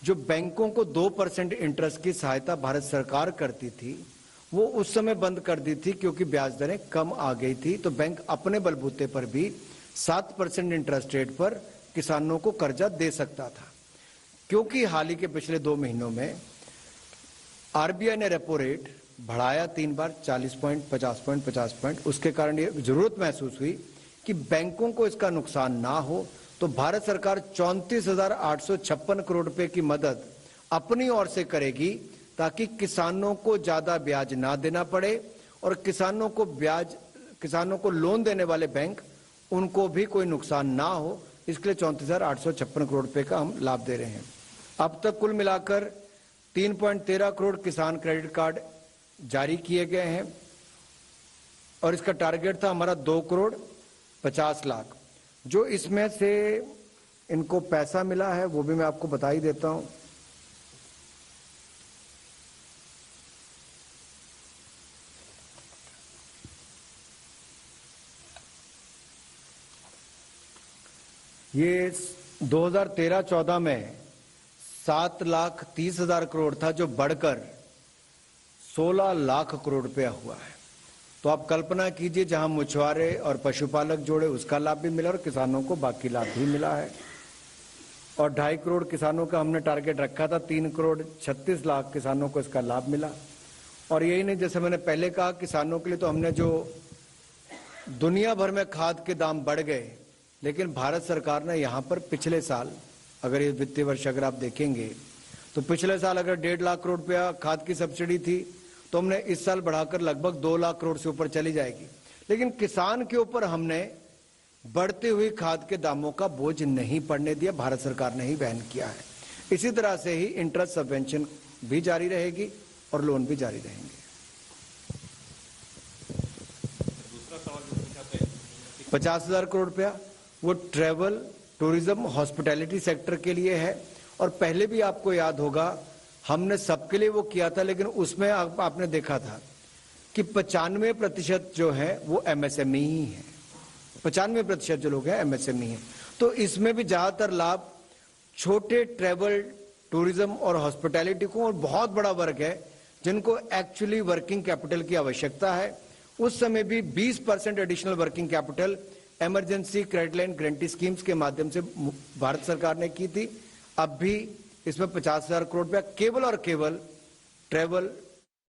जो बैंकों को 2% इंटरेस्ट की सहायता भारत सरकार करती थी वो उस समय बंद कर दी थी क्योंकि ब्याज दरें कम आ गई थी। तो बैंक अपने बलबूते पर भी 7% इंटरेस्ट रेट पर किसानों को कर्जा दे सकता था। क्योंकि हाल ही के पिछले 2 महीनों में आरबीआई ने रेपो रेट बढ़ाया 3 बार 40 पॉइंट 50 पॉइंट 50 पॉइंट, उसके कारण ये जरूरत महसूस हुई कि बैंकों को इसका नुकसान ना हो, तो भारत सरकार 34,856 करोड़ रुपए की मदद अपनी ओर से करेगी ताकि किसानों को ज्यादा ब्याज ना देना पड़े और किसानों को लोन देने वाले बैंक उनको भी कोई नुकसान ना हो। इसके लिए 34,856 करोड़ रुपए का हम लाभ दे रहे हैं। अब तक कुल मिलाकर 3.13 करोड़ किसान क्रेडिट कार्ड जारी किए गए हैं और इसका टारगेट था हमारा 2 करोड़ 50 लाख। जो इसमें से इनको पैसा मिला है वो भी मैं आपको बता ही देता हूं। ये 2013-14 में 7,30,000 करोड़ था जो बढ़कर 16 लाख करोड़ रुपया हुआ है। तो आप कल्पना कीजिए जहां मछुआरे और पशुपालक जोड़े उसका लाभ भी मिला और किसानों को बाकी लाभ भी मिला है। और 2.5 करोड़ किसानों का हमने टारगेट रखा था, 3 करोड़ 36 लाख किसानों को इसका लाभ मिला। और यही नहीं, जैसे मैंने पहले कहा, किसानों के लिए तो हमने जो दुनिया भर में खाद के दाम बढ़ गए, लेकिन भारत सरकार ने यहां पर पिछले साल, अगर ये वित्तीय वर्ष अगर आप देखेंगे तो पिछले साल अगर 1.5 लाख करोड़ रुपया खाद की सब्सिडी थी तो हमने इस साल बढ़ाकर लगभग 2 लाख करोड़ से ऊपर चली जाएगी। लेकिन किसान के ऊपर हमने बढ़ती हुई खाद के दामों का बोझ नहीं पड़ने दिया, भारत सरकार ने ही वहन किया है। इसी तरह से ही इंटरेस्ट सबवेंशन भी जारी रहेगी और लोन भी जारी रहेंगे। 50,000 करोड़ रुपया वो ट्रैवल, टूरिज्म, हॉस्पिटैलिटी सेक्टर के लिए है। और पहले भी आपको याद होगा हमने सबके लिए वो किया था, लेकिन उसमें आपने देखा था कि 95% जो है वो एमएसएमई ही है। 95% जो लोग हैं एमएसएमई है। तो इसमें भी ज्यादातर लाभ छोटे ट्रैवल, टूरिज्म और हॉस्पिटैलिटी को, और बहुत बड़ा वर्ग है जिनको एक्चुअली वर्किंग कैपिटल की आवश्यकता है। उस समय भी 20% additional working capital emergency credit line guarantee schemes के माध्यम से भारत सरकार ने की थी। अब भी इसमें 50,000 करोड़ रुपया केवल और केवल ट्रैवल,